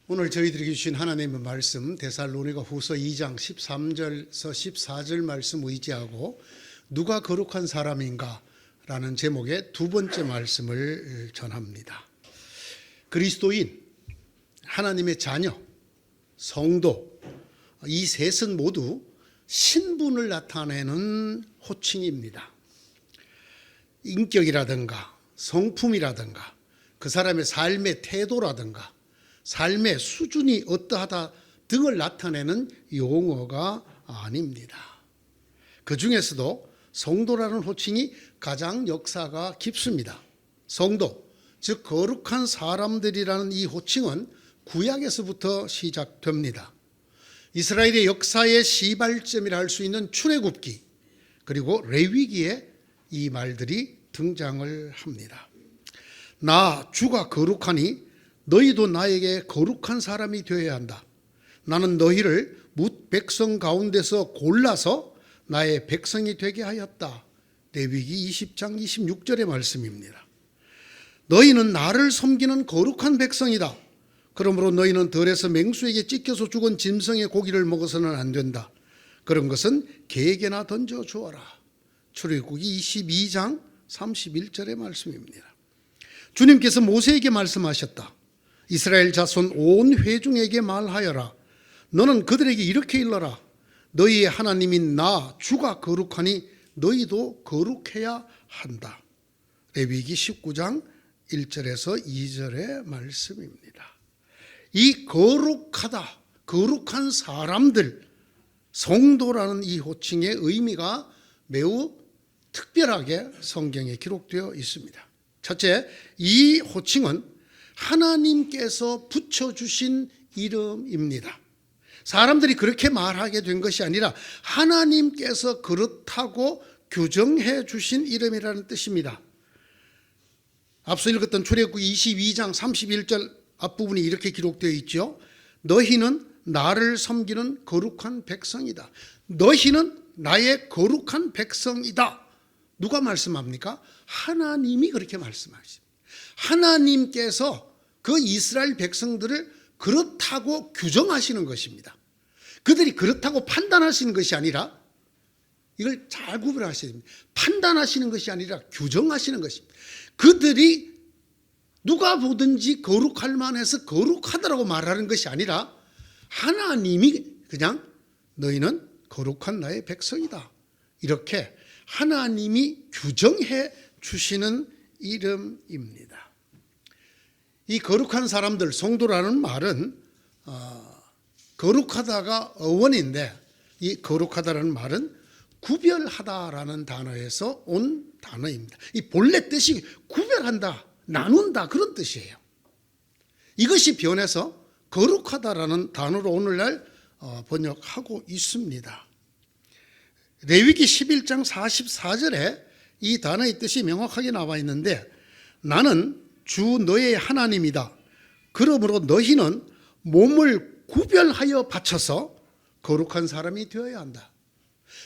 오늘 저희들에게 주신 하나님의 말씀 데살로니가 후서 2장 13절에서 14절 말씀 의지하고 누가 거룩한 사람인가 라는 제목의 두 번째 말씀을 전합니다. 그리스도인, 하나님의 자녀, 성도, 이 셋은 모두 신분을 나타내는 호칭입니다. 인격이라든가 성품이라든가 그 사람의 삶의 태도라든가 삶의 수준이 어떠하다 등을 나타내는 용어가 아닙니다. 그 중에서도 성도라는 호칭이 가장 역사가 깊습니다. 성도, 즉 거룩한 사람들이라는 이 호칭은 구약에서부터 시작됩니다. 이스라엘의 역사의 시발점이라 할 수 있는 출애굽기 그리고 레위기에 이 말들이 등장을 합니다. 나 주가 거룩하니 너희도 나에게 거룩한 사람이 되어야 한다. 나는 너희를 뭇 백성 가운데서 골라서 나의 백성이 되게 하였다. 레위기 20장 26절의 말씀입니다. 너희는 나를 섬기는 거룩한 백성이다. 그러므로 너희는 들에서 맹수에게 찢겨서 죽은 짐승의 고기를 먹어서는 안 된다. 그런 것은 개에게나 던져 주어라. 출애굽기 22장 31절의 말씀입니다. 주님께서 모세에게 말씀하셨다. 이스라엘 자손 온 회중에게 말하여라. 너는 그들에게 이렇게 일러라. 너희의 하나님인 나 주가 거룩하니 너희도 거룩해야 한다. 레위기 19장 1절에서 2절의 말씀입니다. 이 거룩하다, 거룩한 사람들, 성도라는 이 호칭의 의미가 매우 특별하게 성경에 기록되어 있습니다. 첫째, 이 호칭은 하나님께서 붙여주신 이름입니다. 사람들이 그렇게 말하게 된 것이 아니라 하나님께서 그렇다고 규정해 주신 이름이라는 뜻입니다. 앞서 읽었던 출애굽기 22장 31절 앞부분이 이렇게 기록되어 있죠. 너희는 나를 섬기는 거룩한 백성이다. 너희는 나의 거룩한 백성이다. 누가 말씀합니까? 하나님이 그렇게 말씀하십니다. 하나님께서 그 이스라엘 백성들을 그렇다고 규정하시는 것입니다. 그들이 그렇다고 판단하시는 것이 아니라, 이걸 잘 구분하셔야 됩니다. 판단하시는 것이 아니라 규정하시는 것입니다. 그들이 누가 보든지 거룩할 만해서 거룩하다라고 말하는 것이 아니라 하나님이 그냥 너희는 거룩한 나의 백성이다. 이렇게 하나님이 규정해 주시는 이름입니다. 이 거룩한 사람들, 성도라는 말은 거룩하다가 어원인데, 이 거룩하다라는 말은 구별하다라는 단어에서 온 단어입니다. 이 본래 뜻이 구별한다, 나눈다 그런 뜻이에요. 이것이 변해서 거룩하다라는 단어로 오늘날 번역하고 있습니다. 레위기 11장 44절에 이 단어의 뜻이 명확하게 나와 있는데, 나는 주 너의 하나님이다. 그러므로 너희는 몸을 구별하여 바쳐서 거룩한 사람이 되어야 한다.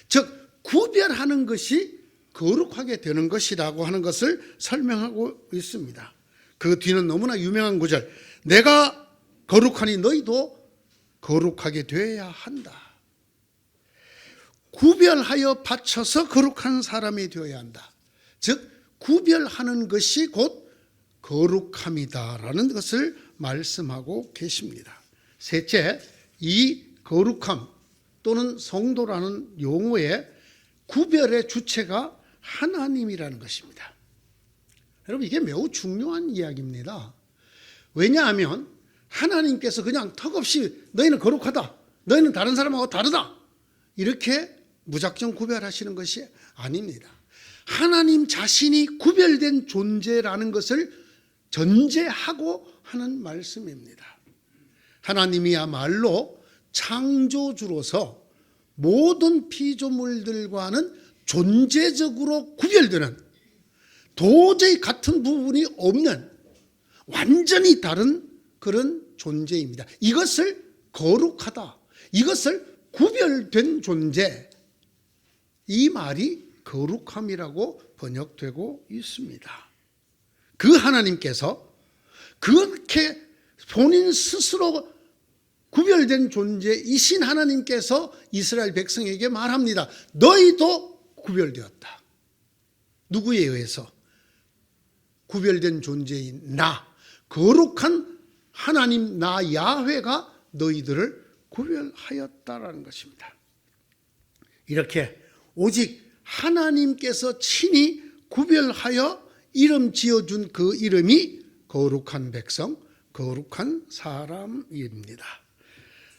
즉 구별하는 것이 거룩하게 되는 것이라고 하는 것을 설명하고 있습니다. 그 뒤는 너무나 유명한 구절, 내가 거룩하니 너희도 거룩하게 되어야 한다. 구별하여 바쳐서 거룩한 사람이 되어야 한다. 즉 구별하는 것이 곧 거룩함이다라는 것을 말씀하고 계십니다. 셋째, 이 거룩함 또는 성도라는 용어의 구별의 주체가 하나님이라는 것입니다. 여러분, 이게 매우 중요한 이야기입니다. 왜냐하면 하나님께서 그냥 턱없이 너희는 거룩하다, 너희는 다른 사람하고 다르다 이렇게 무작정 구별하시는 것이 아닙니다. 하나님 자신이 구별된 존재라는 것을 전제하고 하는 말씀입니다. 하나님이야말로 창조주로서 모든 피조물들과는 존재적으로 구별되는, 도저히 같은 부분이 없는 완전히 다른 그런 존재입니다. 이것을 거룩하다, 이것을 구별된 존재, 이 말이 거룩함이라고 번역되고 있습니다. 그 하나님께서 그렇게 본인 스스로 구별된 존재이신 하나님께서 이스라엘 백성에게 말합니다. 너희도 구별되었다. 누구에 의해서? 구별된 존재인 나, 거룩한 하나님 나 야훼가 너희들을 구별하였다라는 것입니다. 이렇게 오직 하나님께서 친히 구별하여 이름 지어준 그 이름이 거룩한 백성, 거룩한 사람입니다.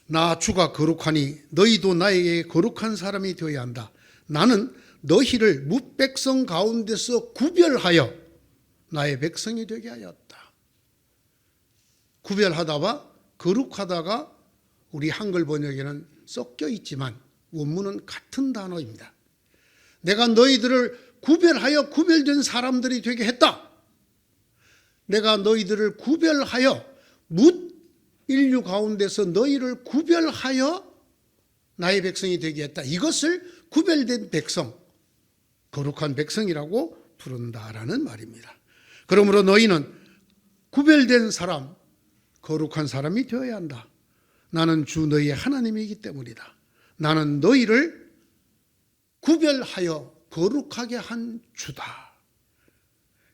나 주가 거룩하니 너희도 나에게 거룩한 사람이 되어야 한다. 나는 너희를 뭇백성 가운데서 구별하여 나의 백성이 되게 하였다. 구별하다가 거룩하다가 우리 한글 번역에는 섞여 있지만 원문은 같은 단어입니다. 내가 너희들을 구별하여 구별된 사람들이 되게 했다. 내가 너희들을 구별하여 뭇 인류 가운데서 너희를 구별하여 나의 백성이 되게 했다. 이것을 구별된 백성, 거룩한 백성이라고 부른다라는 말입니다. 그러므로 너희는 구별된 사람, 거룩한 사람이 되어야 한다. 나는 주 너희의 하나님이기 때문이다. 나는 너희를 구별하여 거룩하게 한 주다.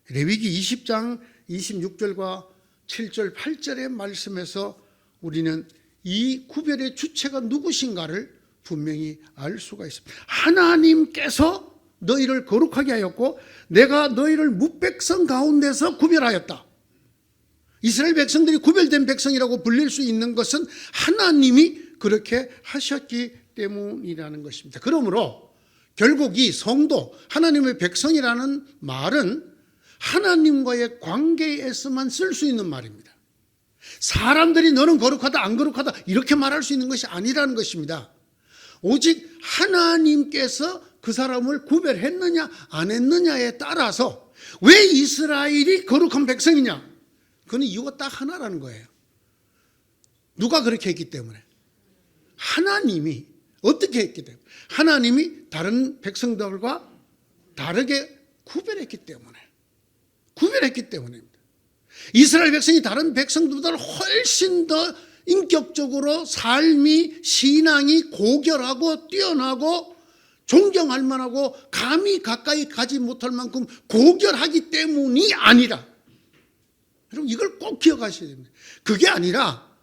레위기 20장 26절과 7절, 8절의 말씀에서 우리는 이 구별의 주체가 누구신가를 분명히 알 수가 있습니다. 하나님께서 너희를 거룩하게 하였고 내가 너희를 뭇백성 가운데서 구별하였다. 이스라엘 백성들이 구별된 백성이라고 불릴 수 있는 것은 하나님이 그렇게 하셨기 때문이라는 것입니다. 그러므로 결국 이 성도, 하나님의 백성이라는 말은 하나님과의 관계에서만 쓸 수 있는 말입니다. 사람들이 너는 거룩하다 안 거룩하다 이렇게 말할 수 있는 것이 아니라는 것입니다. 오직 하나님께서 그 사람을 구별했느냐 안 했느냐에 따라서 왜 이스라엘이 거룩한 백성이냐? 그건 이유가 딱 하나라는 거예요. 누가 그렇게 했기 때문에? 하나님이 어떻게 했기 때문에? 하나님이 다른 백성들과 다르게 구별했기 때문입니다. 이스라엘 백성이 다른 백성들보다 훨씬 더 인격적으로 삶이, 신앙이 고결하고 뛰어나고 존경할 만하고 감히 가까이 가지 못할 만큼 고결하기 때문이 아니라, 여러분 이걸 꼭 기억하셔야 됩니다. 그게 아니라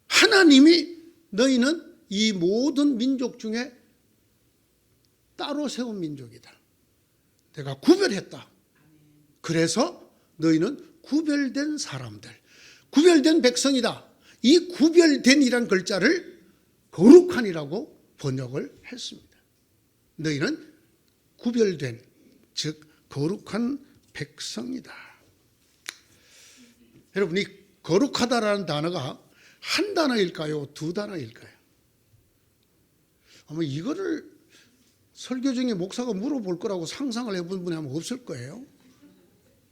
하나님이 너희는 이 모든 민족 중에 따로 세운 민족이다. 내가 구별했다. 그래서 너희는 구별된 사람들, 구별된 백성이다. 이 구별된이란 글자를 거룩한이라고 번역을 했습니다. 너희는 구별된, 즉 거룩한 백성이다. 여러분, 이 거룩하다라는 단어가 한 단어일까요? 두 단어일까요? 아마 이거를 설교 중에 목사가 물어볼 거라고 상상을 해본 분이 아마 없을 거예요.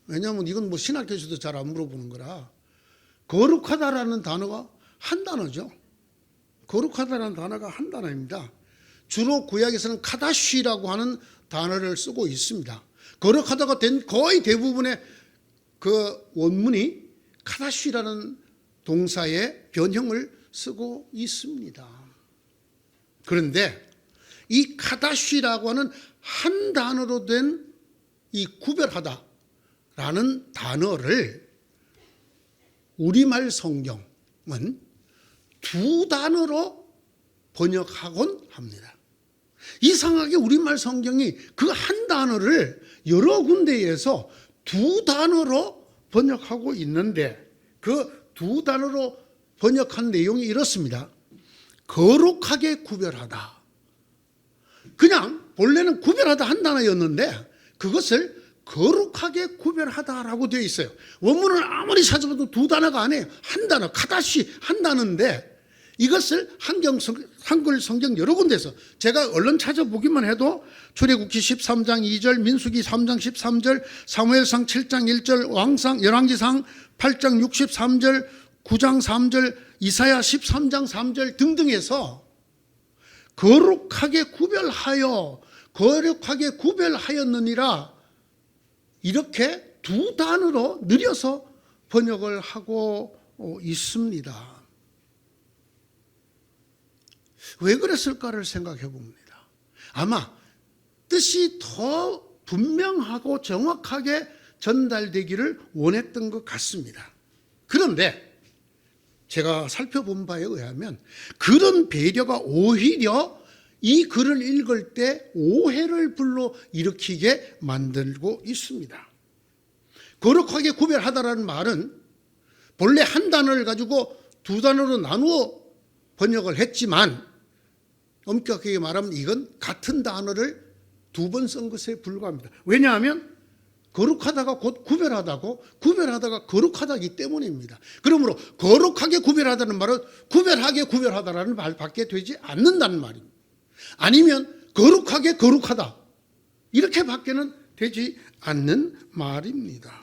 왜냐하면 이건 뭐 신학교에서도 잘 안 물어보는 거라. 거룩하다라는 단어가 한 단어죠. 거룩하다라는 단어가 한 단어입니다. 주로 구약에서는 카다쉬라고 하는 단어를 쓰고 있습니다. 거룩하다가 된 거의 대부분의 그 원문이 카다쉬라는 동사의 변형을 쓰고 있습니다. 그런데 이 카다쉬라고 하는 한 단어로 된 이 구별하다라는 단어를 우리말 성경은 두 단어로 번역하곤 합니다. 이상하게 우리말 성경이 그 한 단어를 여러 군데에서 두 단어로 번역하고 있는데 그 두 단어로 번역한 내용이 이렇습니다. 거룩하게 구별하다. 그냥 본래는 구별하다 한 단어였는데 그것을 거룩하게 구별하다라고 되어 있어요. 원문을 아무리 찾아봐도 두 단어가 아니에요. 한 단어, 카다시 한 단어인데 이것을 한글 성경 여러 군데서 제가 얼른 찾아보기만 해도 출애굽기 13장 2절, 민수기 3장 13절, 사무엘상 7장 1절, 왕상 열왕기상 8장 63절, 9장 3절, 이사야 13장 3절 등등에서 거룩하게 구별하였느니라 이렇게 두 단어로 늘려서 번역을 하고 있습니다. 왜 그랬을까를 생각해 봅니다. 아마 뜻이 더 분명하고 정확하게 전달되기를 원했던 것 같습니다. 그런데 제가 살펴본 바에 의하면 그런 배려가 오히려 이 글을 읽을 때 오해를 불러일으키게 만들고 있습니다. 거룩하게 구별하다라는 말은 본래 한 단어를 가지고 두 단어로 나누어 번역을 했지만 엄격하게 말하면 이건 같은 단어를 두 번 쓴 것에 불과합니다. 왜냐하면 거룩하다가 곧 구별하다고, 구별하다가 거룩하다기 때문입니다. 그러므로 거룩하게 구별하다는 말은 구별하게 구별하다라는 말밖에 되지 않는다는 말입니다. 아니면 거룩하게 거룩하다 이렇게 밖에는 되지 않는 말입니다.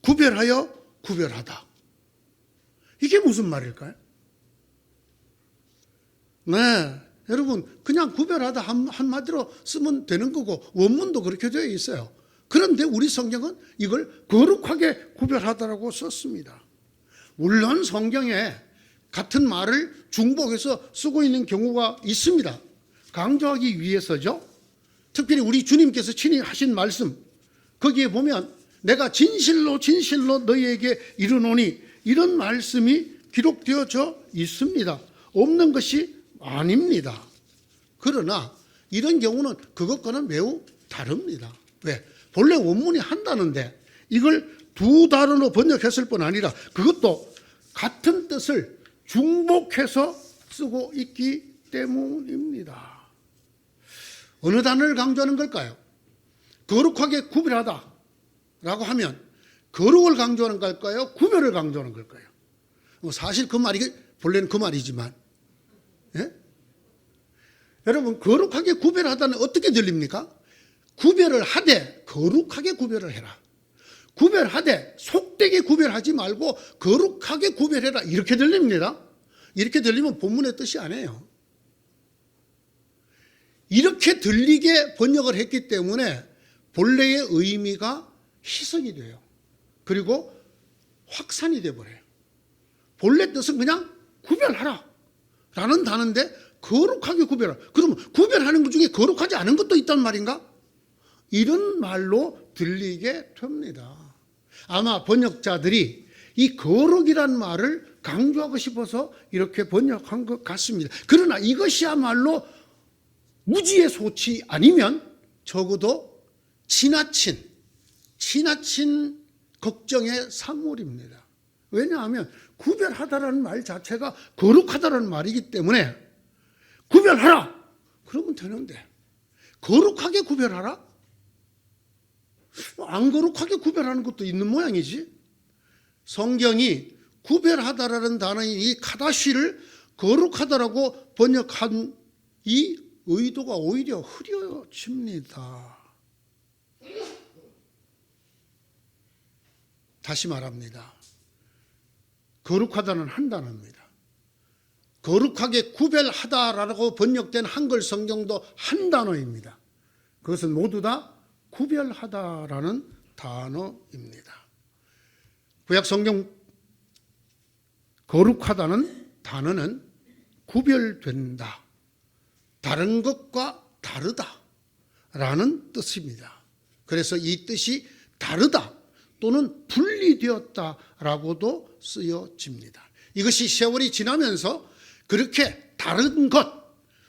구별하여 구별하다. 이게 무슨 말일까요? 네, 여러분 그냥 구별하다 한마디로 쓰면 되는 거고 원문도 그렇게 되어 있어요. 그런데 우리 성경은 이걸 거룩하게 구별하다라고 썼습니다. 물론 성경에 같은 말을 중복해서 쓰고 있는 경우가 있습니다. 강조하기 위해서죠. 특별히 우리 주님께서 친히 하신 말씀 거기에 보면 내가 진실로 진실로 너희에게 이르노니 이런 말씀이 기록되어져 있습니다. 없는 것이 아닙니다. 그러나 이런 경우는 그것과는 매우 다릅니다. 왜? 본래 원문이 한다는데 이걸 두 단어로 번역했을 뿐 아니라 그것도 같은 뜻을 중복해서 쓰고 있기 때문입니다. 어느 단어를 강조하는 걸까요? 거룩하게 구별하다 라고 하면 거룩을 강조하는 걸까요? 구별을 강조하는 걸까요? 사실 그 말이 본래는 그 말이지만 예? 여러분 거룩하게 구별하다는 어떻게 들립니까? 구별을 하되 거룩하게 구별을 해라. 구별하되 속되게 구별하지 말고 거룩하게 구별해라. 이렇게 들립니다. 이렇게 들리면 본문의 뜻이 아니에요. 이렇게 들리게 번역을 했기 때문에 본래의 의미가 희석이 돼요. 그리고 확산이 돼버려요. 본래 뜻은 그냥 구별하라 라는 단어인데 거룩하게 구별하라. 그러면 구별하는 것 중에 거룩하지 않은 것도 있단 말인가? 이런 말로 들리게 됩니다. 아마 번역자들이 이 거룩이란 말을 강조하고 싶어서 이렇게 번역한 것 같습니다. 그러나 이것이야말로 무지의 소치 아니면 적어도 지나친 걱정의 산물입니다. 왜냐하면 구별하다라는 말 자체가 거룩하다라는 말이기 때문에 구별하라! 그러면 되는데 거룩하게 구별하라? 안 거룩하게 구별하는 것도 있는 모양이지. 성경이 구별하다라는 단어인 이 카다시를 거룩하다라고 번역한 이 의도가 오히려 흐려집니다. 다시 말합니다. 거룩하다는 한 단어입니다. 거룩하게 구별하다라고 번역된 한글 성경도 한 단어입니다. 그것은 모두 다 구별하다라는 단어입니다. 구약 성경 거룩하다는 단어는 구별된다, 다른 것과 다르다라는 뜻입니다. 그래서 이 뜻이 다르다 또는 분리되었다라고도 쓰여집니다. 이것이 세월이 지나면서 그렇게 다른 것,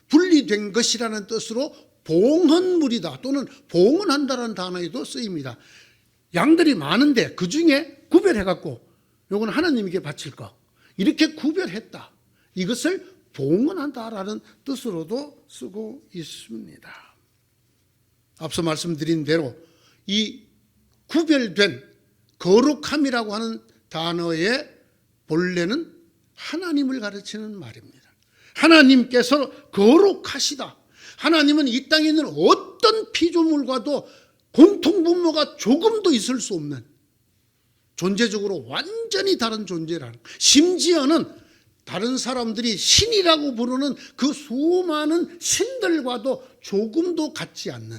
분리된 것이라는 뜻으로 봉헌물이다 또는 봉헌한다라는 단어에도 쓰입니다. 양들이 많은데 그 중에 구별해갖고 요건 하나님께 바칠 거 이렇게 구별했다. 이것을 봉헌한다라는 뜻으로도 쓰고 있습니다. 앞서 말씀드린 대로 이 구별된 거룩함이라고 하는 단어의 본래는 하나님을 가르치는 말입니다. 하나님께서 거룩하시다. 하나님은 이 땅에 있는 어떤 피조물과도 공통분모가 조금도 있을 수 없는 존재적으로 완전히 다른 존재라는, 심지어는 다른 사람들이 신이라고 부르는 그 수많은 신들과도 조금도 같지 않는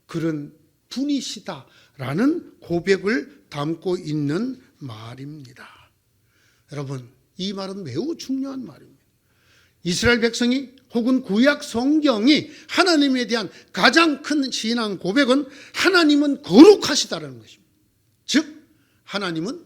그런 분이시다라는 고백을 담고 있는 말입니다. 여러분, 이 말은 매우 중요한 말입니다. 이스라엘 백성이 혹은 구약 성경이 하나님에 대한 가장 큰 신앙 고백은 하나님은 거룩하시다라는 것입니다. 즉 하나님은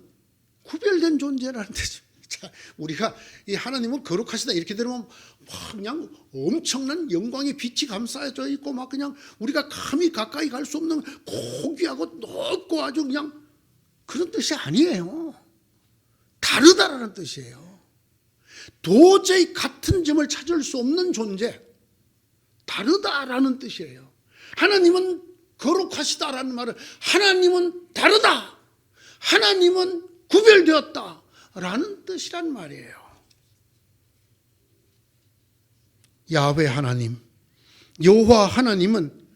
구별된 존재라는 뜻입니다. 자, 우리가 이 하나님은 거룩하시다 이렇게 들으면 막 그냥 엄청난 영광의 빛이 감싸져 있고 막 그냥 우리가 감히 가까이 갈 수 없는 고귀하고 높고 아주 그냥 그런 뜻이 아니에요. 다르다라는 뜻이에요. 도저히 같은 점을 찾을 수 없는 존재, 다르다라는 뜻이에요. 하나님은 거룩하시다라는 말은 하나님은 다르다, 하나님은 구별되었다라는 뜻이란 말이에요. 야훼 하나님, 여호와 하나님은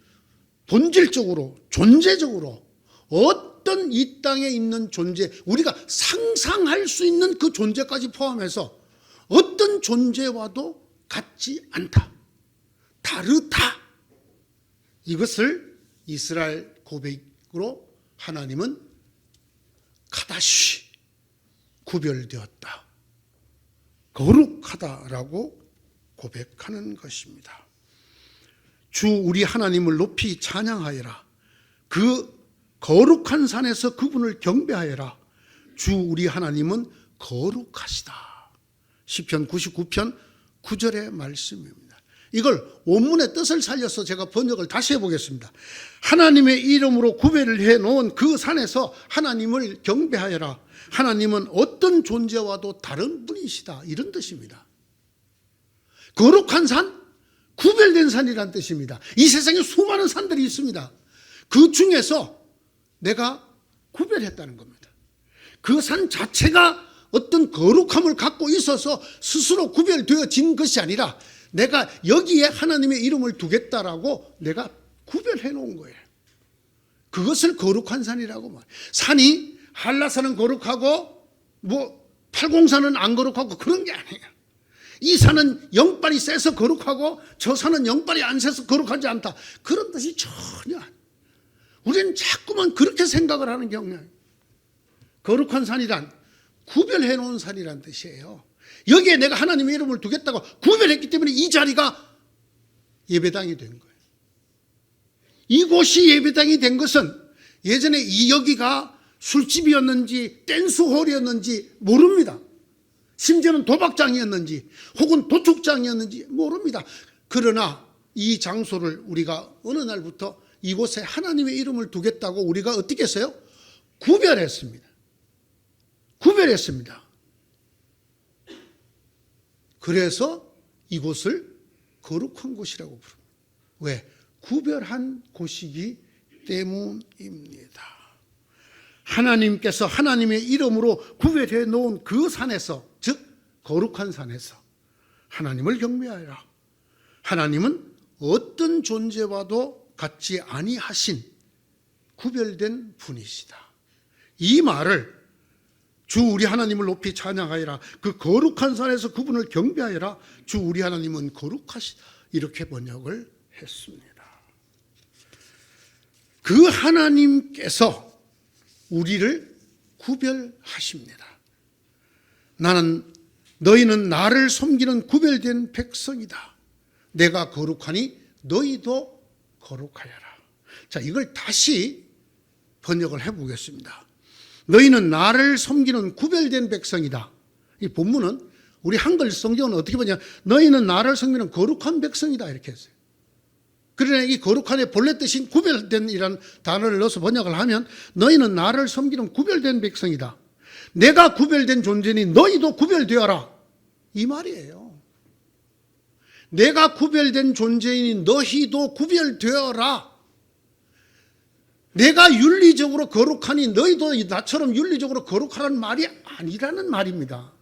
본질적으로 존재적으로 어떤 이 땅에 있는 존재, 우리가 상상할 수 있는 그 존재까지 포함해서 어떤 존재와도 같지 않다, 다르다. 이것을 이스라엘 고백으로 하나님은 카다시, 구별되었다, 거룩하다라고 고백하는 것입니다. 주 우리 하나님을 높이 찬양하여라. 그 거룩한 산에서 그분을 경배하여라. 주 우리 하나님은 거룩하시다. 시편 99편 9절의 말씀입니다. 이걸 원문의 뜻을 살려서 제가 번역을 다시 해보겠습니다. 하나님의 이름으로 구별을 해놓은 그 산에서 하나님을 경배하여라. 하나님은 어떤 존재와도 다른 분이시다, 이런 뜻입니다. 거룩한 산, 구별된 산이란 뜻입니다. 이 세상에 수많은 산들이 있습니다. 그 중에서 내가 구별했다는 겁니다. 그 산 자체가 어떤 거룩함을 갖고 있어서 스스로 구별되어진 것이 아니라 내가 여기에 하나님의 이름을 두겠다라고 내가 구별해 놓은 거예요. 그것을 거룩한 산이라고 말해요. 산이 한라산은 거룩하고 팔공산은 안 거룩하고 그런 게 아니에요. 이 산은 영빨이 세서 거룩하고 저 산은 영빨이 안 세서 거룩하지 않다, 그런 뜻이 전혀 아니에요. 우리는 자꾸만 그렇게 생각을 하는 경향이에요. 거룩한 산이란 구별해 놓은 산이란 뜻이에요. 여기에 내가 하나님의 이름을 두겠다고 구별했기 때문에 이 자리가 예배당이 된 거예요. 이곳이 예배당이 된 것은 예전에 여기가 술집이었는지 댄스홀이었는지 모릅니다. 심지어는 도박장이었는지 혹은 도축장이었는지 모릅니다. 그러나 이 장소를 우리가 어느 날부터 이곳에 하나님의 이름을 두겠다고 우리가 어떻게 했어요? 구별했습니다. 구별했습니다. 그래서 이곳을 거룩한 곳이라고 부릅니다. 왜? 구별한 곳이기 때문입니다. 하나님께서 하나님의 이름으로 구별해 놓은 그 산에서, 즉 거룩한 산에서 하나님을 경배하여라. 하나님은 어떤 존재와도 같지 아니하신 구별된 분이시다. 이 말을 주 우리 하나님을 높이 찬양하여라. 그 거룩한 산에서 그분을 경배하여라. 주 우리 하나님은 거룩하시다. 이렇게 번역을 했습니다. 그 하나님께서 우리를 구별하십니다. 너희는 나를 섬기는 구별된 백성이다. 내가 거룩하니 너희도 거룩하여라. 자, 이걸 다시 번역을 해보겠습니다. 너희는 나를 섬기는 구별된 백성이다. 이 본문은 우리 한글 성경은 어떻게 보냐, 너희는 나를 섬기는 거룩한 백성이다 이렇게 했어요. 그러나 이 거룩한의 본래 뜻인 구별된 이라는 단어를 넣어서 번역을 하면 너희는 나를 섬기는 구별된 백성이다. 내가 구별된 존재니 너희도 구별되어라, 이 말이에요. 내가 구별된 존재이니 너희도 구별되어라. 내가 윤리적으로 거룩하니 너희도 나처럼 윤리적으로 거룩하라는 말이 아니라는 말입니다.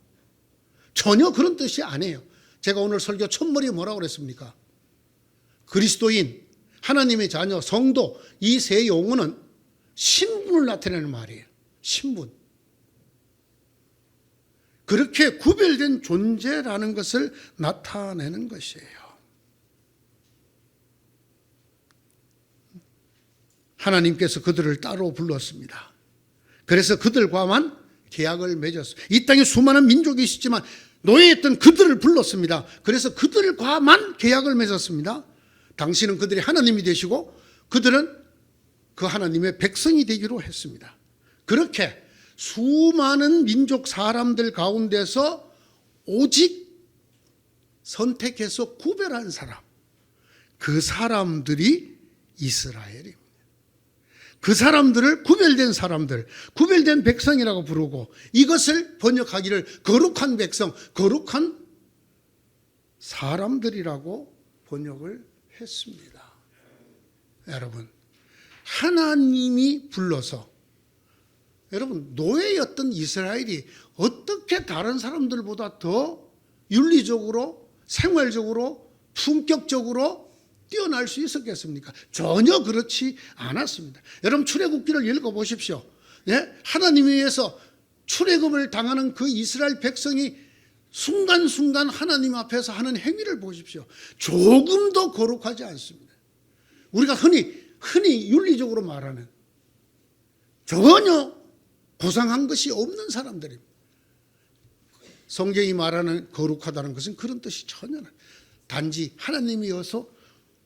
전혀 그런 뜻이 아니에요. 제가 오늘 설교 첫머리에 뭐라고 그랬습니까? 그리스도인, 하나님의 자녀, 성도, 이 세 용어는 신분을 나타내는 말이에요. 신분. 그렇게 구별된 존재라는 것을 나타내는 것이에요. 하나님께서 그들을 따로 불렀습니다. 그래서 그들과만 계약을 맺었어요. 이 땅에 수많은 민족이 있었지만 노예했던 그들을 불렀습니다. 그래서 그들과만 계약을 맺었습니다. 당신은 그들의 하나님이 되시고 그들은 그 하나님의 백성이 되기로 했습니다. 그렇게 수많은 민족 사람들 가운데서 오직 선택해서 구별한 사람, 그 사람들이 이스라엘입니다. 그 사람들을 구별된 사람들, 구별된 백성이라고 부르고 이것을 번역하기를 거룩한 백성, 거룩한 사람들이라고 번역을 했습니다. 여러분, 하나님이 불러서 여러분 노예였던 이스라엘이 어떻게 다른 사람들보다 더 윤리적으로 생활적으로 품격적으로 뛰어날 수 있었겠습니까? 전혀 그렇지 않았습니다. 여러분 출애굽기를 읽어보십시오. 예? 하나님에 의해서 출애굽을 당하는 그 이스라엘 백성이 순간순간 하나님 앞에서 하는 행위를 보십시오. 조금도 거룩하지 않습니다. 우리가 흔히 윤리적으로 말하는 전혀 고상한 것이 없는 사람들입니다. 성경이 말하는 거룩하다는 것은 그런 뜻이 전혀 없습니다. 단지 하나님이어서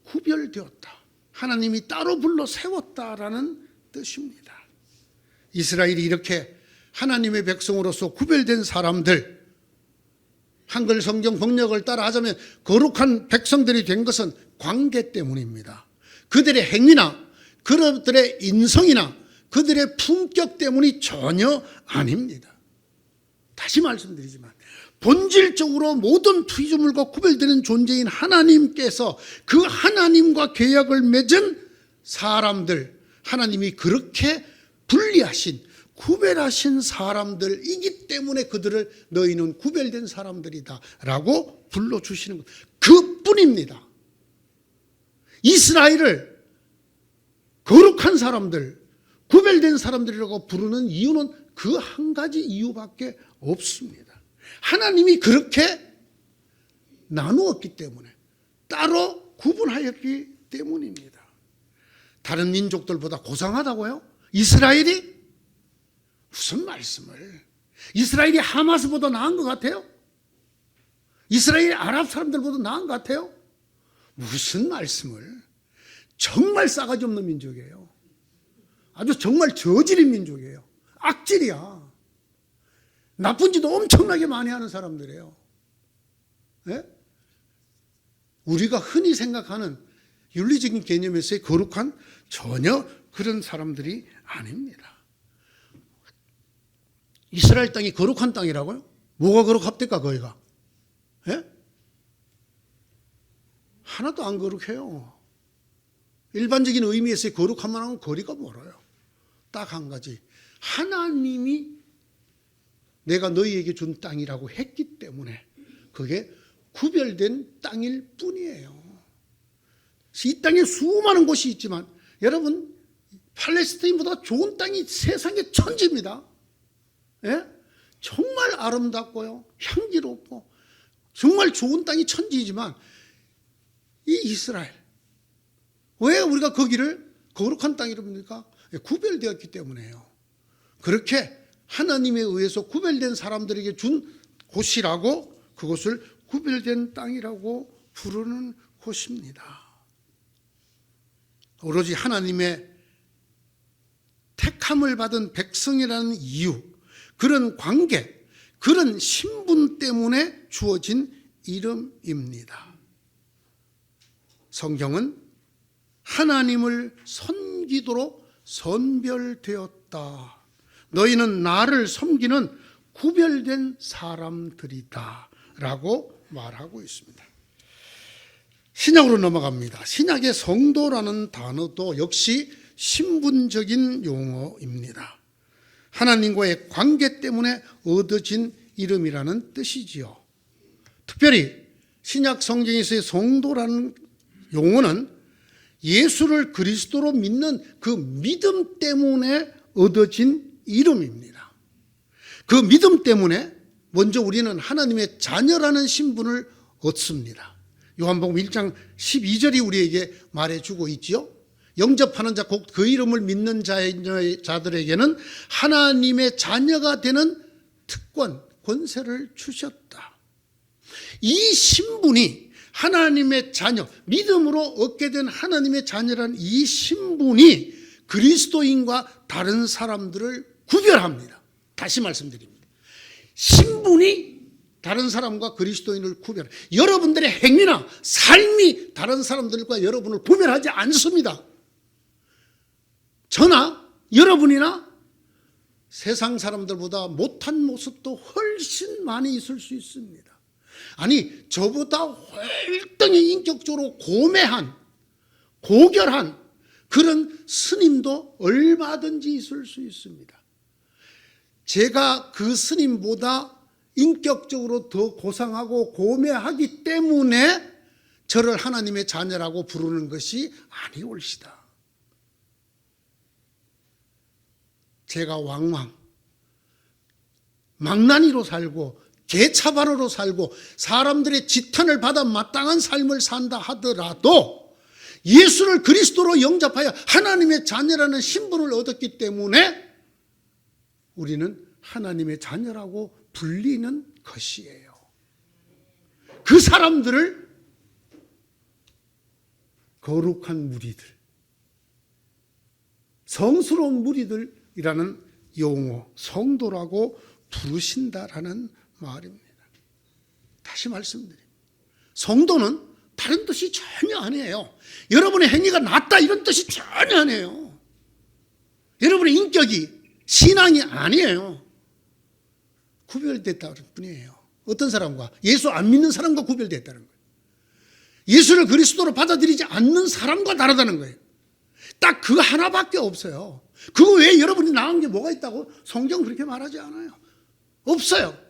구별되었다. 하나님이 따로 불러 세웠다라는 뜻입니다. 이스라엘이 이렇게 하나님의 백성으로서 구별된 사람들, 한글 성경 번역을 따라 하자면 거룩한 백성들이 된 것은 관계 때문입니다. 그들의 행위나 그들의 인성이나 그들의 품격 때문이 전혀 아닙니다. 다시 말씀드리지만 본질적으로 모든 피조물과 구별되는 존재인 하나님께서 그 하나님과 계약을 맺은 사람들, 하나님이 그렇게 분리하신 구별하신 사람들이기 때문에 그들을 너희는 구별된 사람들이다 라고 불러주시는 것, 그뿐입니다. 이스라엘을 거룩한 사람들, 구별된 사람들이라고 부르는 이유는 그 한 가지 이유밖에 없습니다. 하나님이 그렇게 나누었기 때문에, 따로 구분하였기 때문입니다. 다른 민족들보다 고상하다고요? 이스라엘이? 무슨 말씀을? 이스라엘이 하마스보다 나은 것 같아요? 이스라엘이 아랍 사람들보다 나은 것 같아요? 무슨 말씀을? 정말 싸가지 없는 민족이에요. 아주 정말 저질인 민족이에요. 악질이야. 나쁜 짓도 엄청나게 많이 하는 사람들이에요. 네? 우리가 흔히 생각하는 윤리적인 개념에서의 거룩한 전혀 그런 사람들이 아닙니다. 이스라엘 땅이 거룩한 땅이라고요? 뭐가 거룩합니까 거기가? 예? 하나도 안 거룩해요. 일반적인 의미에서의 거룩함만하고는 거리가 멀어요. 딱 한 가지, 하나님이 내가 너희에게 준 땅이라고 했기 때문에 그게 구별된 땅일 뿐이에요. 이 땅에 수많은 곳이 있지만 여러분 팔레스타인보다 좋은 땅이 세상에 천지입니다. 예? 정말 아름답고요, 향기롭고 정말 좋은 땅이 천지이지만 이 이스라엘, 왜 우리가 거기를 거룩한 땅이라고 합니까? 구별되었기 때문에요. 그렇게 하나님에 의해서 구별된 사람들에게 준 곳이라고, 그것을 구별된 땅이라고 부르는 곳입니다. 오로지 하나님의 택함을 받은 백성이라는 이유, 그런 관계, 그런 신분 때문에 주어진 이름입니다. 성경은 하나님을 섬기도록 선별되었다. 너희는 나를 섬기는 구별된 사람들이다 라고 말하고 있습니다. 신약으로 넘어갑니다. 신약의 성도라는 단어도 역시 신분적인 용어입니다. 하나님과의 관계 때문에 얻어진 이름이라는 뜻이지요. 특별히 신약 성경에서의 성도라는 용어는 예수를 그리스도로 믿는 그 믿음 때문에 얻어진 이름입니다. 그 믿음 때문에 먼저 우리는 하나님의 자녀라는 신분을 얻습니다. 요한복음 1장 12절이 우리에게 말해주고 있지요. 영접하는 자, 곧 그 이름을 믿는 자들에게는 하나님의 자녀가 되는 특권, 권세를 주셨다. 이 신분이 하나님의 자녀, 믿음으로 얻게 된 하나님의 자녀라는 이 신분이 그리스도인과 다른 사람들을 구별합니다. 다시 말씀드립니다. 신분이 다른 사람과 그리스도인을 구별해. 여러분들의 행위나 삶이 다른 사람들과 여러분을 구별하지 않습니다. 저나 여러분이나 세상 사람들보다 못한 모습도 훨씬 많이 있을 수 있습니다. 아니, 저보다 월등히 인격적으로 고매한, 고결한 그런 스님도 얼마든지 있을 수 있습니다. 제가 그 스님보다 인격적으로 더 고상하고 고매하기 때문에 저를 하나님의 자녀라고 부르는 것이 아니올시다. 제가 왕왕, 망나니로 살고 개차반으로 살고 사람들의 지탄을 받아 마땅한 삶을 산다 하더라도 예수를 그리스도로 영접하여 하나님의 자녀라는 신분을 얻었기 때문에 우리는 하나님의 자녀라고 불리는 것이에요. 그 사람들을 거룩한 무리들, 성스러운 무리들이라는 용어, 성도라고 부르신다라는 말입니다. 다시 말씀드립니다. 성도는 다른 뜻이 전혀 아니에요. 여러분의 행위가 낫다 이런 뜻이 전혀 아니에요. 여러분의 인격이 신앙이 아니에요. 구별됐다는 뿐이에요. 어떤 사람과? 예수 안 믿는 사람과 구별됐다는 거예요. 예수를 그리스도로 받아들이지 않는 사람과 다르다는 거예요. 딱 그 하나밖에 없어요. 그거 외에 여러분이 나은 게 뭐가 있다고? 성경 그렇게 말하지 않아요. 없어요.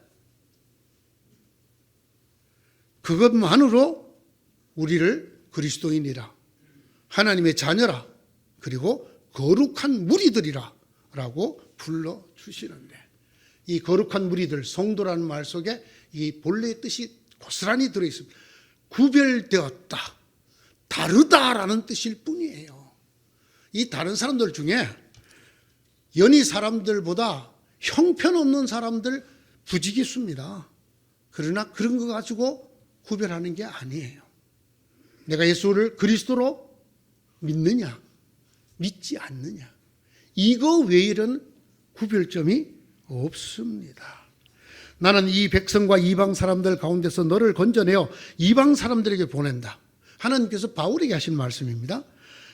그것만으로 우리를 그리스도인이라, 하나님의 자녀라, 그리고 거룩한 무리들이라 라고 불러주시는데, 이 거룩한 무리들, 성도라는 말 속에 이 본래의 뜻이 고스란히 들어있습니다. 구별되었다, 다르다라는 뜻일 뿐이에요. 이 다른 사람들 중에 연희 사람들보다 형편없는 사람들 부지기수입니다. 그러나 그런 거 가지고 구별하는 게 아니에요. 내가 예수를 그리스도로 믿느냐, 믿지 않느냐, 이거 외에는 구별점이 없습니다. 나는 이 백성과 이방 사람들 가운데서 너를 건져내어 이방 사람들에게 보낸다. 하나님께서 바울에게 하신 말씀입니다.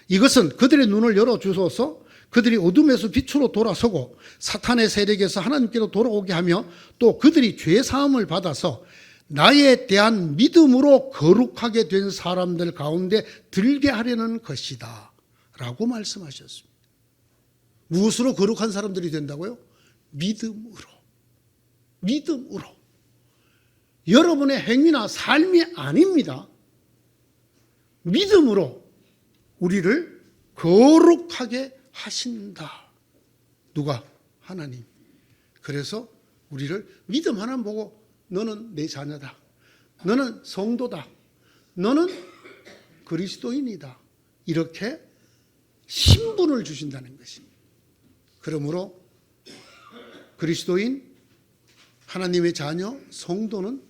이것은 그들의 눈을 열어주소서, 그들이 어둠에서 빛으로 돌아서고 사탄의 세력에서 하나님께로 돌아오게 하며 또 그들이 죄 사함을 받아서 나에 대한 믿음으로 거룩하게 된 사람들 가운데 들게 하려는 것이다 라고 말씀하셨습니다. 무엇으로 거룩한 사람들이 된다고요? 믿음으로. 믿음으로. 여러분의 행위나 삶이 아닙니다. 믿음으로 우리를 거룩하게 하신다. 누가? 하나님. 그래서 우리를 믿음 하나 보고 너는 내 자녀다, 너는 성도다, 너는 그리스도인이다, 이렇게 신분을 주신다는 것입니다. 그러므로 그리스도인, 하나님의 자녀, 성도는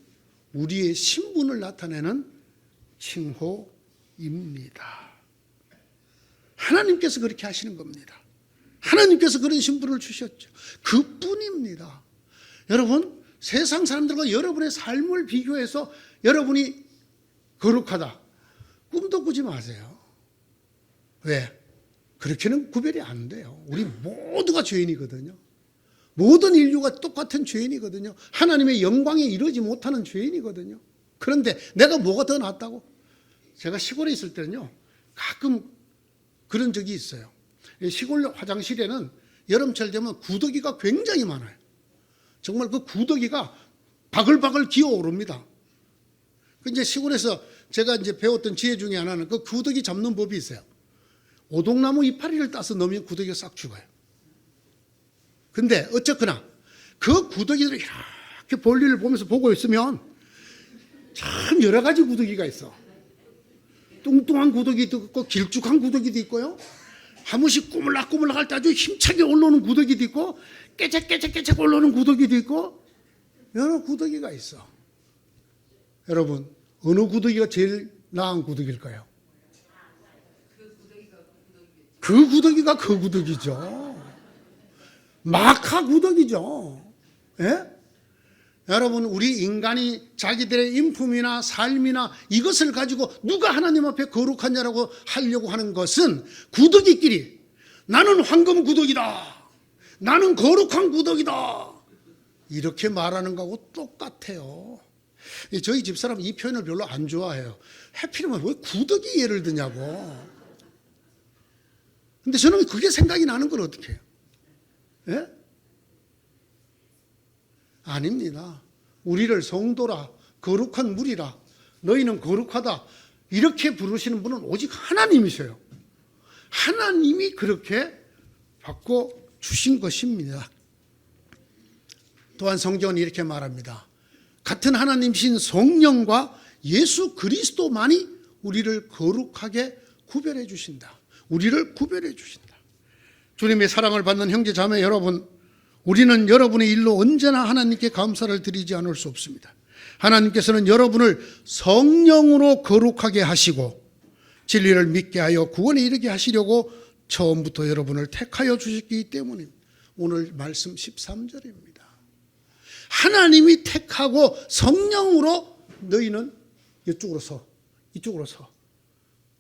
우리의 신분을 나타내는 칭호입니다. 하나님께서 그렇게 하시는 겁니다. 하나님께서 그런 신분을 주셨죠. 그뿐입니다. 여러분, 세상 사람들과 여러분의 삶을 비교해서 여러분이 거룩하다, 꿈도 꾸지 마세요. 왜? 그렇게는 구별이 안 돼요. 우리 모두가 죄인이거든요. 모든 인류가 똑같은 죄인이거든요. 하나님의 영광에 이르지 못하는 죄인이거든요. 그런데 내가 뭐가 더 낫다고? 제가 시골에 있을 때는요, 가끔 그런 적이 있어요. 시골 화장실에는 여름철 되면 구더기가 굉장히 많아요. 정말 그 구더기가 바글바글 기어오릅니다. 이제 시골에서 제가 이제 배웠던 지혜 중에 하나는 그 구더기 잡는 법이 있어요. 오동나무 이파리를 따서 넣으면 구더기가 싹 죽어요. 근데 어쨌거나 그 구더기를 이렇게 볼일을 보면서 보고 있으면 참 여러 가지 구더기가 있어. 뚱뚱한 구더기도 있고 길쭉한 구더기도 있고요. 한 번씩 꾸물락꾸물락 할 때 아주 힘차게 올라오는 구더기도 있고 깨작깨작깨작 올라오는 구더기도 있고 여러 구더기가 있어. 여러분 어느 구더기가 제일 나은 구더기일까요? 그 구더기가 그 구더기죠. 마카 구더기죠. 예? 여러분 우리 인간이 자기들의 인품이나 삶이나 이것을 가지고 누가 하나님 앞에 거룩하냐라고 하려고 하는 것은 구더기끼리 나는 황금 구더기다, 나는 거룩한 구더기다 이렇게 말하는 거하고 똑같아요. 저희 집사람은 이 표현을 별로 안 좋아해요. 하필이면 왜 구더기 예를 드냐고. 근데 저는 그게 생각이 나는 걸 어떻게 해요? 예? 아닙니다. 우리를 성도라, 거룩한 물이라, 너희는 거룩하다 이렇게 부르시는 분은 오직 하나님이세요. 하나님이 그렇게 바꿔주신 것입니다. 또한 성경은 이렇게 말합니다. 같은 하나님이신 성령과 예수 그리스도만이 우리를 거룩하게 구별해 주신다. 우리를 구별해 주신다. 주님의 사랑을 받는 형제 자매 여러분, 우리는 여러분의 일로 언제나 하나님께 감사를 드리지 않을 수 없습니다. 하나님께서는 여러분을 성령으로 거룩하게 하시고 진리를 믿게 하여 구원에 이르게 하시려고 처음부터 여러분을 택하여 주셨기 때문입니다. 오늘 말씀 13절입니다. 하나님이 택하고 성령으로 너희는 이쪽으로 서, 이쪽으로 서.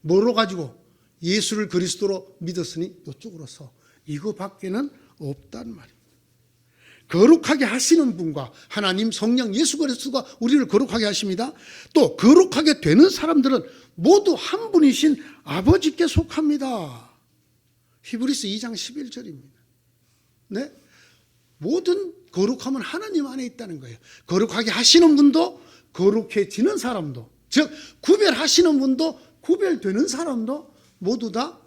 뭐로 가지고? 예수를 그리스도로 믿었으니 이쪽으로 서. 이거밖에는 없단 말입니다. 거룩하게 하시는 분과 하나님 성령 예수 그리스도가 우리를 거룩하게 하십니다. 또 거룩하게 되는 사람들은 모두 한 분이신 아버지께 속합니다. 히브리서 2장 11절입니다. 네? 모든 거룩함은 하나님 안에 있다는 거예요. 거룩하게 하시는 분도 거룩해지는 사람도, 즉 구별하시는 분도 구별되는 사람도 모두 다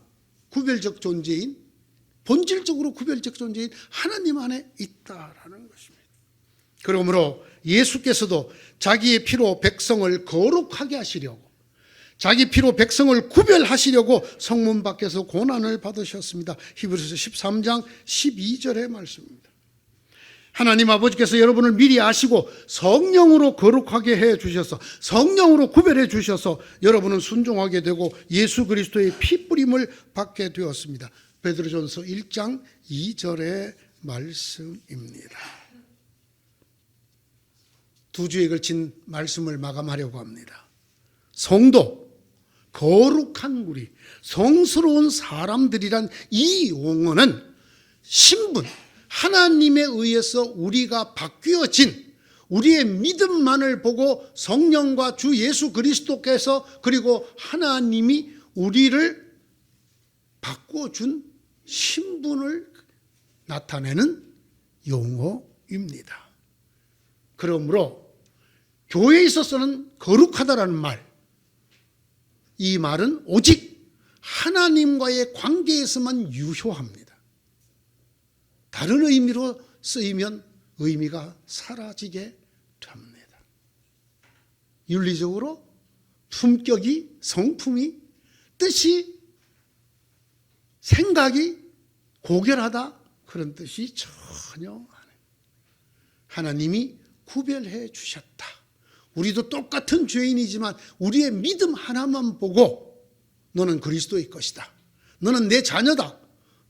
구별적 존재인, 본질적으로 구별적 존재인 하나님 안에 있다라는 것입니다. 그러므로 예수께서도 자기의 피로 백성을 거룩하게 하시려고, 자기 피로 백성을 구별하시려고 성문 밖에서 고난을 받으셨습니다. 히브리서 13장 12절의 말씀입니다. 하나님 아버지께서 여러분을 미리 아시고 성령으로 거룩하게 해 주셔서, 성령으로 구별해 주셔서 여러분은 순종하게 되고 예수 그리스도의 피 뿌림을 받게 되었습니다. 베드로전서 1장 2절의 말씀입니다. 두 주에 걸친 말씀을 마감하려고 합니다. 성도, 거룩한 우리, 성스러운 사람들이란 이 용어는 신분, 하나님에 의해서 우리가 바뀌어진 우리의 믿음만을 보고 성령과 주 예수 그리스도께서 그리고 하나님이 우리를 바꿔준 신분을 나타내는 용어입니다. 그러므로 교회에 있어서는 거룩하다라는 말, 이 말은 오직 하나님과의 관계에서만 유효합니다. 다른 의미로 쓰이면 의미가 사라지게 됩니다. 윤리적으로 품격이, 성품이, 뜻이, 생각이 고결하다 그런 뜻이 전혀 안 해요. 하나님이 구별해 주셨다. 우리도 똑같은 죄인이지만 우리의 믿음 하나만 보고 너는 그리스도의 것이다, 너는 내 자녀다,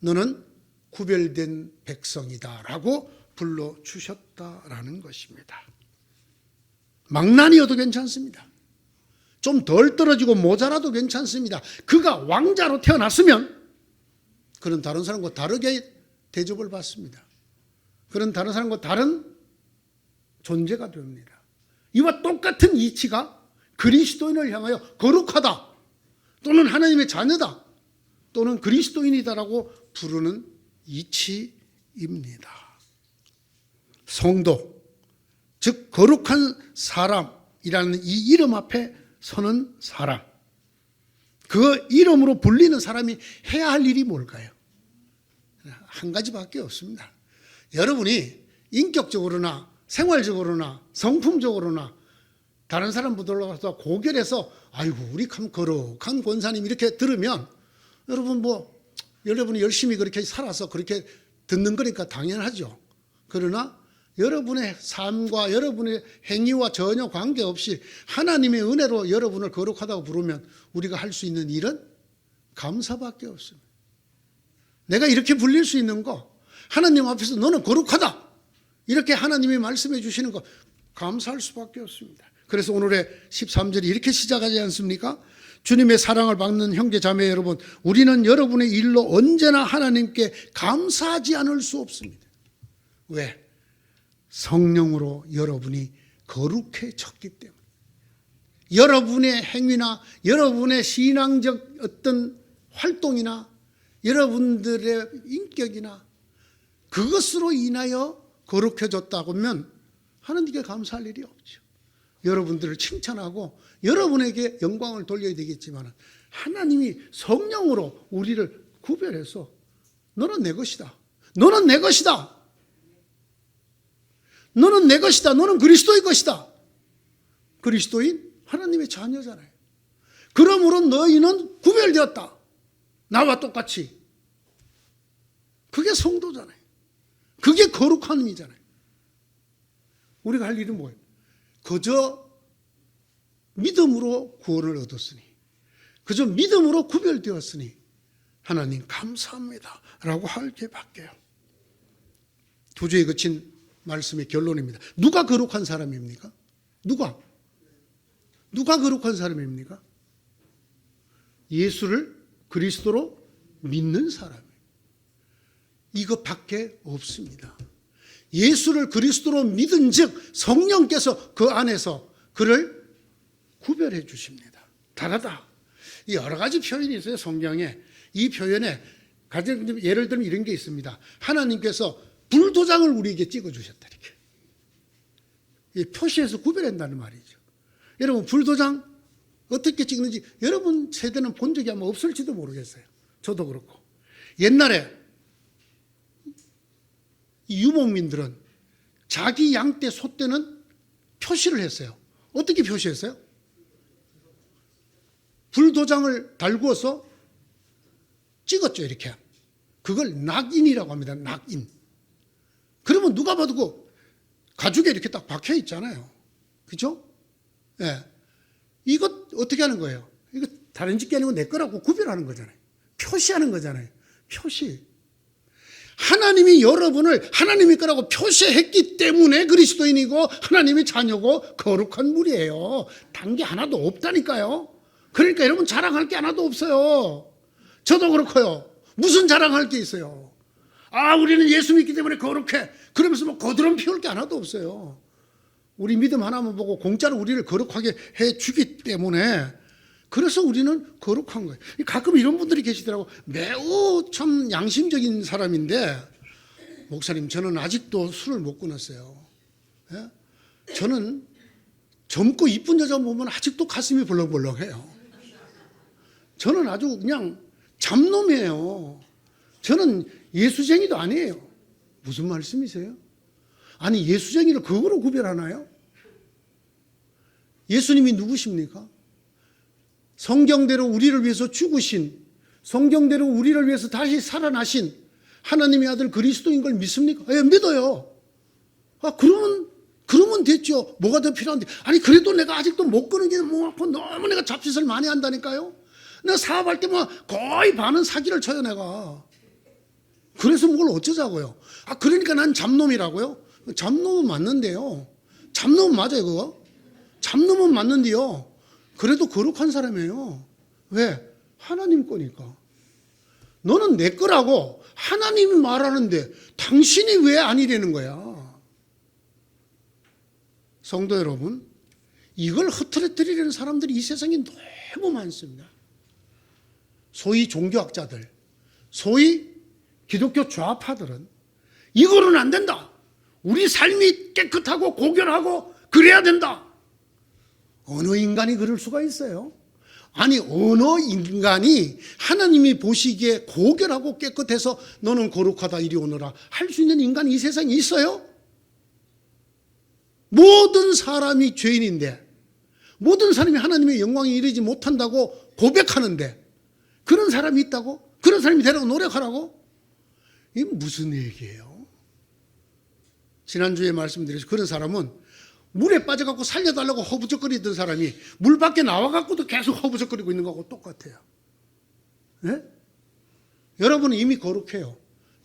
너는 구별된 백성이다 라고 불러주셨다라는 것입니다. 망나니여도 괜찮습니다. 좀 덜 떨어지고 모자라도 괜찮습니다. 그가 왕자로 태어났으면 그런 다른 사람과 다르게 대접을 받습니다. 그런 다른 사람과 다른 존재가 됩니다. 이와 똑같은 이치가 그리스도인을 향하여 거룩하다 또는 하나님의 자녀다 또는 그리스도인이다라고 부르는 이치입니다. 성도, 즉 거룩한 사람이라는 이 이름 앞에 서는 사람, 그 이름으로 불리는 사람이 해야 할 일이 뭘까요? 한 가지밖에 없습니다. 여러분이 인격적으로나 생활적으로나 성품적으로나 다른 사람들로 가서 고결해서 아이고 우리 참 거룩한 권사님 이렇게 들으면 여러분 여러분이 열심히 그렇게 살아서 그렇게 듣는 거니까 당연하죠. 그러나 여러분의 삶과 여러분의 행위와 전혀 관계없이 하나님의 은혜로 여러분을 거룩하다고 부르면 우리가 할 수 있는 일은 감사밖에 없습니다. 내가 이렇게 불릴 수 있는 거, 하나님 앞에서 너는 거룩하다 이렇게 하나님이 말씀해 주시는 거 감사할 수밖에 없습니다. 그래서 오늘의 13절이 이렇게 시작하지 않습니까? 주님의 사랑을 받는 형제 자매 여러분, 우리는 여러분의 일로 언제나 하나님께 감사하지 않을 수 없습니다. 왜? 성령으로 여러분이 거룩해졌기 때문에. 여러분의 행위나 여러분의 신앙적 어떤 활동이나 여러분들의 인격이나 그것으로 인하여 거룩해졌다고 하면 하나님께 감사할 일이 없죠. 여러분들을 칭찬하고 여러분에게 영광을 돌려야 되겠지만 하나님이 성령으로 우리를 구별해서 너는 내 것이다. 너는 내 것이다. 너는 내 것이다. 너는 그리스도의 것이다. 그리스도인 하나님의 자녀잖아요. 그러므로 너희는 구별되었다. 나와 똑같이. 그게 성도잖아요. 그게 거룩함이잖아요. 우리가 할 일은 뭐예요? 그저 믿음으로 구원을 얻었으니, 그저 믿음으로 구별되었으니 하나님 감사합니다 라고 할 게 밖에요. 두 주에 그친 말씀의 결론입니다. 누가 거룩한 사람입니까? 누가 거룩한 사람입니까? 예수를 그리스도로 믿는 사람이에요. 이것밖에 없습니다. 예수를 그리스도로 믿은 즉 성령께서 그 안에서 그를 구별해 주십니다. 다르다. 여러 가지 표현이 있어요. 성경에. 이 표현에 가장 예를 들면 이런 게 있습니다. 하나님께서 불도장을 우리에게 찍어주셨다. 이렇게 표시해서 구별한다는 말이죠. 여러분 불도장 어떻게 찍는지 여러분 세대는 본 적이 아마 없을지도 모르겠어요. 저도 그렇고. 옛날에 이 유목민들은 자기 양 떼, 소 떼는 표시를 했어요. 어떻게 표시했어요? 불도장을 달구어서 찍었죠, 이렇게. 그걸 낙인이라고 합니다, 낙인. 그러면 누가 봐도 그 가죽에 이렇게 딱 박혀 있잖아요. 그죠? 예. 이거 어떻게 하는 거예요? 이거 다른 집게 아니고 내 거라고 구별하는 거잖아요. 표시하는 거잖아요. 표시. 하나님이 여러분을 하나님의 거라고 표시했기 때문에 그리스도인이고 하나님의 자녀고 거룩한 물이에요. 단 게 하나도 없다니까요. 그러니까 여러분 자랑할 게 하나도 없어요. 저도 그렇고요. 무슨 자랑할 게 있어요. 아, 우리는 예수 믿기 때문에 거룩해. 그러면서 뭐 거드름 피울 게 하나도 없어요. 우리 믿음 하나만 보고 공짜로 우리를 거룩하게 해주기 때문에 그래서 우리는 거룩한 거예요. 가끔 이런 분들이 계시더라고. 매우 참 양심적인 사람인데 목사님 저는 아직도 술을 못 끊었어요. 예? 저는 젊고 이쁜 여자 보면 아직도 가슴이 벌렁벌렁해요. 저는 아주 그냥 잡놈이에요. 저는 예수쟁이도 아니에요. 무슨 말씀이세요? 아니 예수쟁이를 그거로 구별하나요? 예수님이 누구십니까? 성경대로 우리를 위해서 죽으신, 성경대로 우리를 위해서 다시 살아나신 하나님의 아들 그리스도인 걸 믿습니까? 예, 믿어요. 아, 그러면 됐죠. 뭐가 더 필요한데. 아니, 그래도 내가 아직도 못 끊는 게 너무 내가 잡짓을 많이 한다니까요. 내가 사업할 때 거의 반은 사기를 쳐요, 내가. 그래서 뭘 어쩌자고요. 아, 그러니까 난 잡놈이라고요? 잡놈은 맞는데요. 잡놈은 맞아요, 그거. 잡놈은 맞는데요. 그래도 거룩한 사람이에요. 왜? 하나님 거니까. 너는 내 거라고 하나님이 말하는데 당신이 왜 아니라는 거야? 성도 여러분, 이걸 흐트러뜨리려는 사람들이 이 세상에 너무 많습니다. 소위 종교학자들, 소위 기독교 좌파들은 이거는 안 된다. 우리 삶이 깨끗하고 고결하고 그래야 된다. 어느 인간이 그럴 수가 있어요? 아니, 어느 인간이 하나님이 보시기에 고결하고 깨끗해서 너는 거룩하다 이리 오너라 할 수 있는 인간이 이 세상에 있어요? 모든 사람이 죄인인데 모든 사람이 하나님의 영광에 이르지 못한다고 고백하는데 그런 사람이 있다고? 그런 사람이 되라고 노력하라고? 이게 무슨 얘기예요? 지난주에 말씀드렸죠. 그런 사람은 물에 빠져갖고 살려달라고 허부적거리던 사람이 물 밖에 나와갖고도 계속 허부적거리고 있는 거하고 똑같아요. 네? 여러분은 이미 거룩해요.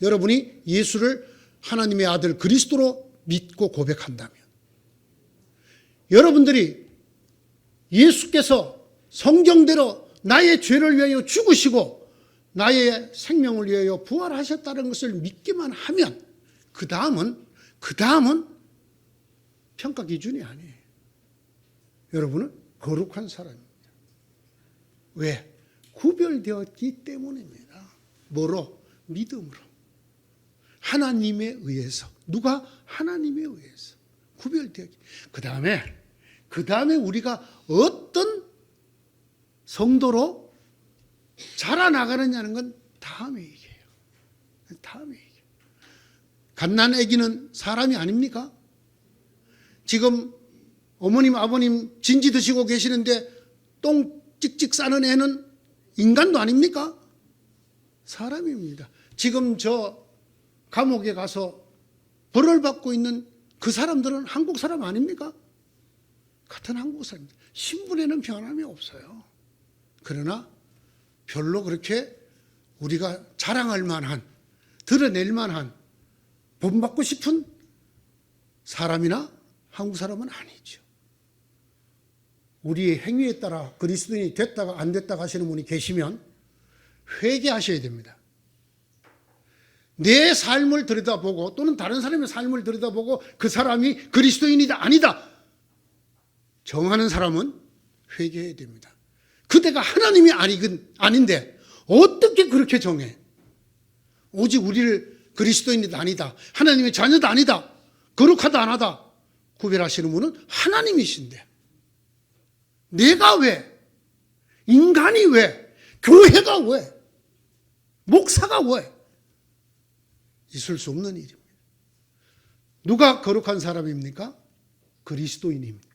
여러분이 예수를 하나님의 아들 그리스도로 믿고 고백한다면, 여러분들이 예수께서 성경대로 나의 죄를 위하여 죽으시고 나의 생명을 위하여 부활하셨다는 것을 믿기만 하면 그 다음은 평가 기준이 아니에요. 여러분은 거룩한 사람입니다. 왜? 구별되었기 때문입니다. 뭐로? 믿음으로. 하나님에 의해서. 누가? 하나님에 의해서. 구별되었기. 그 다음에 우리가 어떤 성도로 자라나가느냐는 건 다음의 얘기예요. 다음의 얘기예요. 갓난 아기는 사람이 아닙니까? 지금 어머님, 아버님 진지 드시고 계시는데 똥 찍찍 싸는 애는 인간도 아닙니까? 사람입니다. 지금 저 감옥에 가서 벌을 받고 있는 그 사람들은 한국 사람 아닙니까? 같은 한국 사람입니다. 신분에는 변함이 없어요. 그러나 별로 그렇게 우리가 자랑할 만한, 드러낼 만한, 본받고 싶은 사람이나 한국 사람은 아니죠. 우리의 행위에 따라 그리스도인이 됐다가 안 됐다가 하시는 분이 계시면 회개하셔야 됩니다. 내 삶을 들여다보고 또는 다른 사람의 삶을 들여다보고 그 사람이 그리스도인이다 아니다 정하는 사람은 회개해야 됩니다. 그대가 하나님이 아닌데 어떻게 그렇게 정해? 오직 우리를 그리스도인이다 아니다, 하나님의 자녀다 아니다, 거룩하다 안 하다 구별하시는 분은 하나님이신데 내가 왜? 인간이 왜? 교회가 왜? 목사가 왜? 있을 수 없는 일입니다. 누가 거룩한 사람입니까? 그리스도인입니다.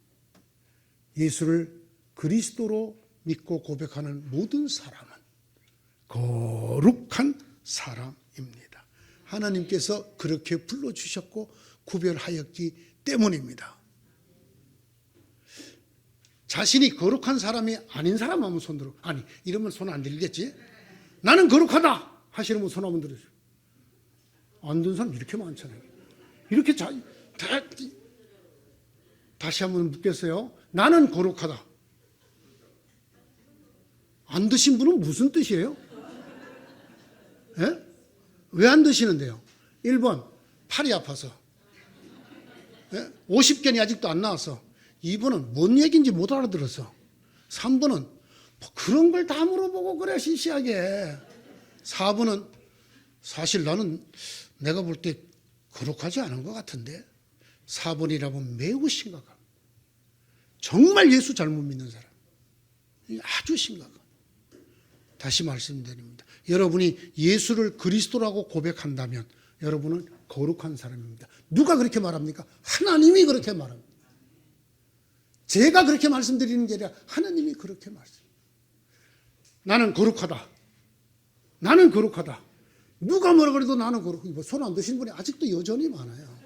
예수를 그리스도로 믿고 고백하는 모든 사람은 거룩한 사람입니다. 하나님께서 그렇게 불러주셨고 구별하였기 때문입니다. 자신이 거룩한 사람이 아닌 사람 한번 손 들어. 아니, 이러면 손 안 들겠지? 나는 거룩하다 하시는 분 손 한번 들어주세요. 안 든 사람 이렇게 많잖아요. 이렇게 다시 한번 묻겠어요. 나는 거룩하다. 안 드신 분은 무슨 뜻이에요? 예? 왜 안 드시는데요? 1번, 팔이 아파서. 예? 50견이 아직도 안 나와서. 2번은 뭔 얘기인지 못 알아들어서. 3번은 뭐 그런 걸 다 물어보고 그래 시시하게. 4번은 사실 나는 내가 볼 때 거룩하지 않은 것 같은데. 4번이라면 매우 심각합니다. 정말 예수 잘못 믿는 사람. 아주 심각합니다. 다시 말씀드립니다. 여러분이 예수를 그리스도라고 고백한다면 여러분은 거룩한 사람입니다. 누가 그렇게 말합니까? 하나님이 그렇게 말합니다. 제가 그렇게 말씀드리는 게 아니라 하나님이 그렇게 말씀합니다. 나는 거룩하다. 나는 거룩하다. 누가 뭐라 그래도 나는 거룩하다. 손 안 드신 분이 아직도 여전히 많아요.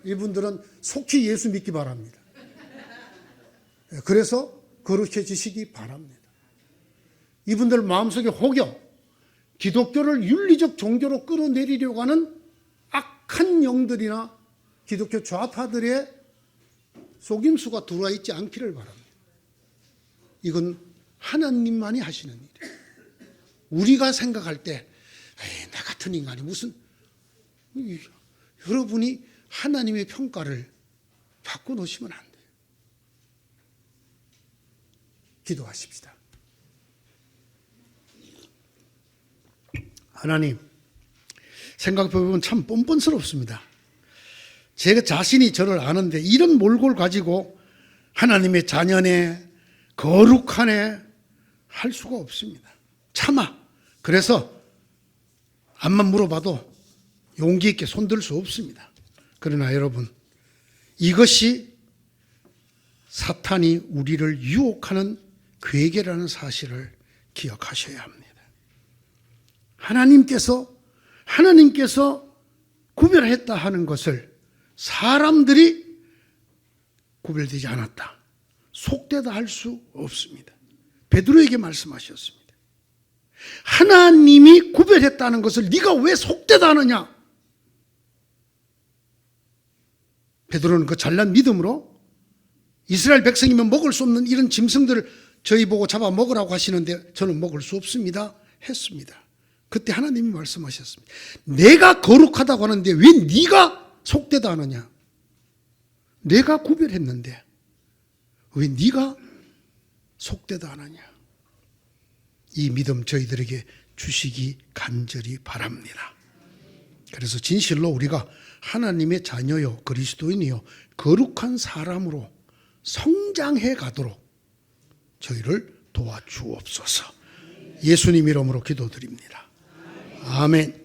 이분들은 속히 예수 믿기 바랍니다. 그래서 거룩해지시기 바랍니다. 이분들 마음속에 혹여 기독교를 윤리적 종교로 끌어내리려고 하는 악한 영들이나 기독교 좌파들의 속임수가 들어와 있지 않기를 바랍니다. 이건 하나님만이 하시는 일이에요. 우리가 생각할 때 나 같은 인간이 무슨, 여러분이 하나님의 평가를 바꿔놓으시면 안 돼요. 기도하십시다. 하나님, 생각해보면 참 뻔뻔스럽습니다. 제가 자신이 저를 아는데 이런 몰골 가지고 하나님의 자녀네, 거룩하네 할 수가 없습니다. 차마. 그래서 암만 물어봐도 용기 있게 손들 수 없습니다. 그러나 여러분, 이것이 사탄이 우리를 유혹하는 괴계라는 사실을 기억하셔야 합니다. 하나님께서 구별했다 하는 것을 사람들이 구별되지 않았다, 속되다 할 수 없습니다. 베드로에게 말씀하셨습니다. 하나님이 구별했다는 것을 네가 왜 속되다 하느냐? 베드로는 그 잘난 믿음으로 이스라엘 백성이면 먹을 수 없는 이런 짐승들을 저희 보고 잡아 먹으라고 하시는데 저는 먹을 수 없습니다 했습니다. 그때 하나님이 말씀하셨습니다. 내가 거룩하다고 하는데 왜 네가 속되다 하느냐? 내가 구별했는데 왜 네가 속되다 하느냐? 이 믿음 저희들에게 주시기 간절히 바랍니다. 그래서 진실로 우리가 하나님의 자녀요, 그리스도인이요, 거룩한 사람으로 성장해 가도록 저희를 도와주옵소서. 예수님 이름으로 기도드립니다. 아멘.